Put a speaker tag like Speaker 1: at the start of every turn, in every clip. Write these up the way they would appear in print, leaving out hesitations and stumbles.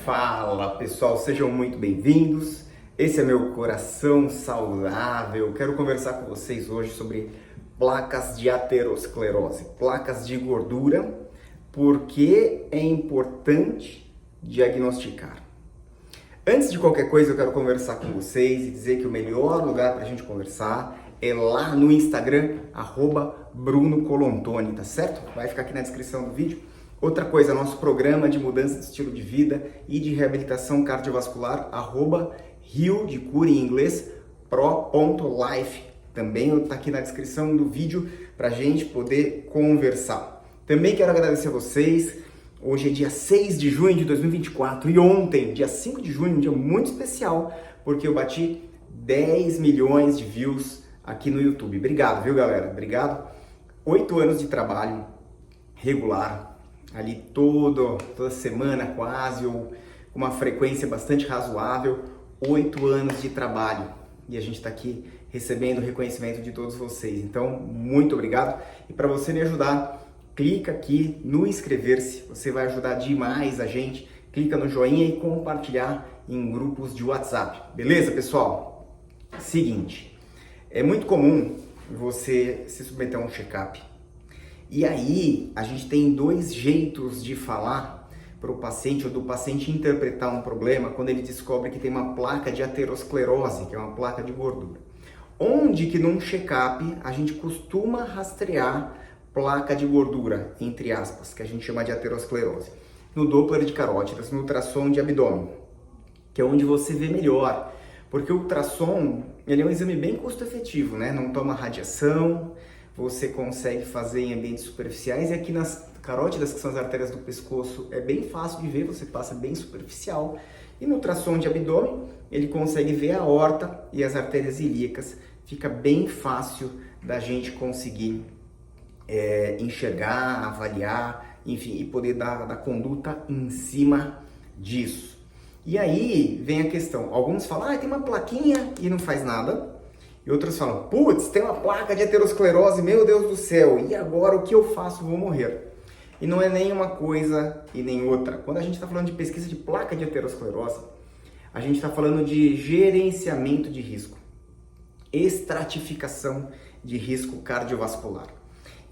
Speaker 1: Fala pessoal, sejam muito bem-vindos. Esse é meu coração saudável. Quero conversar com vocês hoje sobre placas de aterosclerose, placas de gordura, porque é importante diagnosticar. Antes de qualquer coisa, eu quero conversar com vocês e dizer que o melhor lugar para a gente conversar é lá no Instagram, @BrunoColontoni, tá certo? Vai ficar aqui na descrição do vídeo. Outra coisa, nosso programa de mudança de estilo de vida e de reabilitação cardiovascular, @Rio de cura em inglês, pro.life. Também está aqui na descrição do vídeo para a gente poder conversar. Também quero agradecer a vocês. Hoje é dia 6 de junho de 2024 e ontem, dia 5 de junho, um dia muito especial, porque eu bati 10 milhões de views aqui no YouTube. Obrigado, viu, galera? Obrigado. 8 anos de trabalho regular, ali toda semana quase, ou com uma frequência bastante razoável. 8 anos de trabalho e a gente está aqui recebendo o reconhecimento de todos vocês. Então, muito obrigado. E para você me ajudar, clica aqui no inscrever-se, você vai ajudar demais a gente. Clica no joinha e compartilhar em grupos de WhatsApp. Beleza, pessoal? Seguinte, é muito comum você se submeter a um check-up. E aí, a gente tem dois jeitos de falar para o paciente ou do paciente interpretar um problema quando ele descobre que tem uma placa de aterosclerose, que é uma placa de gordura. Onde que num check-up a gente costuma rastrear placa de gordura, entre aspas, que a gente chama de aterosclerose? No Doppler de carótidas, no ultrassom de abdômen, que é onde você vê melhor. Porque o ultrassom, ele é um exame bem custo-efetivo, né? Não toma radiação, você consegue fazer em ambientes superficiais, e aqui nas carótidas, que são as artérias do pescoço, é bem fácil de ver, você passa bem superficial. E no ultrassom de abdômen, ele consegue ver a aorta e as artérias ilíacas. Fica bem fácil da gente conseguir enxergar, avaliar, enfim, e poder dar conduta em cima disso. E aí vem a questão, alguns falam, tem uma plaquinha e não faz nada, e outros falam, putz, tem uma placa de aterosclerose, meu Deus do céu, e agora o que eu faço? Vou morrer. E não é nem uma coisa e nem outra. Quando a gente está falando de pesquisa de placa de aterosclerose, a gente está falando de gerenciamento de risco, estratificação de risco cardiovascular.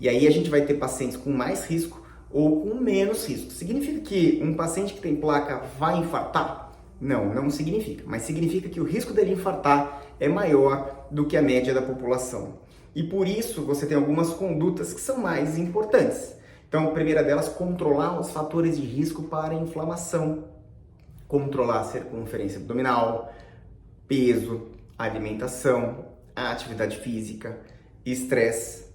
Speaker 1: E aí a gente vai ter pacientes com mais risco ou com menos risco. Significa que um paciente que tem placa vai infartar? Não, não significa. Mas significa que o risco dele infartar é maior do que a média da população. E por isso você tem algumas condutas que são mais importantes. Então, a primeira delas, controlar os fatores de risco para inflamação. Controlar a circunferência abdominal, peso, alimentação, atividade física, estresse.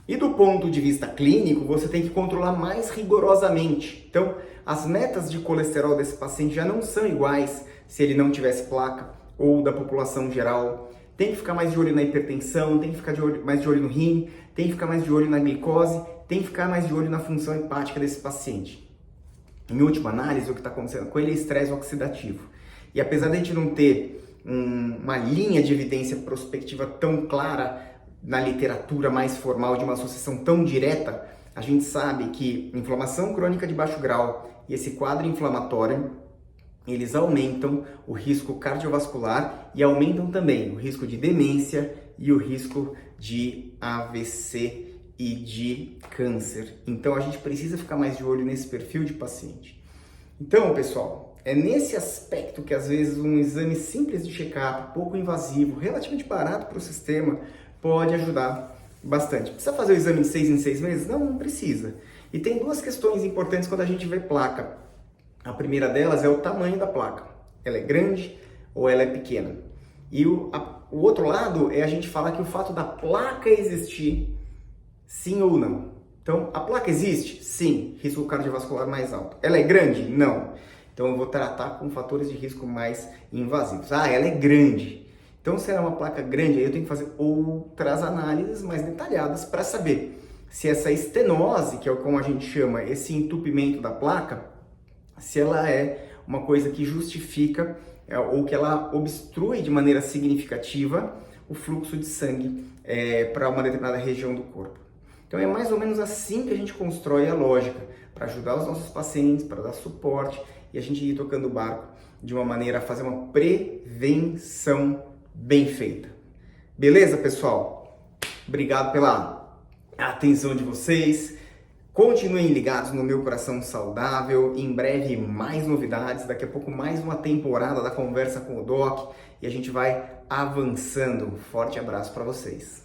Speaker 1: E do ponto de vista clínico, você tem que controlar mais rigorosamente. Então, as metas de colesterol desse paciente já não são iguais se ele não tivesse placa ou da população geral. Tem que ficar mais de olho na hipertensão, tem que ficar mais de olho no rim, tem que ficar mais de olho na glicose, tem que ficar mais de olho na função hepática desse paciente. Em última análise, o que está acontecendo com ele é estresse oxidativo. E apesar de a gente não ter uma linha de evidência prospectiva tão clara na literatura mais formal, de uma associação tão direta, a gente sabe que inflamação crônica de baixo grau e esse quadro inflamatório, eles aumentam o risco cardiovascular e aumentam também o risco de demência e o risco de AVC e de câncer. Então a gente precisa ficar mais de olho nesse perfil de paciente. Então, pessoal, é nesse aspecto que às vezes um exame simples de check-up, pouco invasivo, relativamente barato para o sistema, pode ajudar bastante. Precisa fazer o exame de 6 em 6 meses? Não, não precisa. E tem duas questões importantes quando a gente vê placa. A primeira delas é o tamanho da placa. Ela é grande ou ela é pequena? E o outro lado é a gente falar que o fato da placa existir, sim ou não. Então, a placa existe? Sim. Risco cardiovascular mais alto. Ela é grande? Não. Então, eu vou tratar com fatores de risco mais invasivos. Ela é grande. Então, se ela é uma placa grande, aí eu tenho que fazer outras análises mais detalhadas para saber se essa estenose, que é como a gente chama esse entupimento da placa, se ela é uma coisa que justifica ou que ela obstrui de maneira significativa o fluxo de sangue para uma determinada região do corpo. Então é mais ou menos assim que a gente constrói a lógica, para ajudar os nossos pacientes, para dar suporte e a gente ir tocando o barco de uma maneira a fazer uma prevenção bem feita. Beleza, pessoal? Obrigado pela atenção de vocês. Continuem ligados no Meu Coração Saudável. Em breve mais novidades. Daqui a pouco mais uma temporada da Conversa com o Doc. E a gente vai avançando. Um forte abraço para vocês.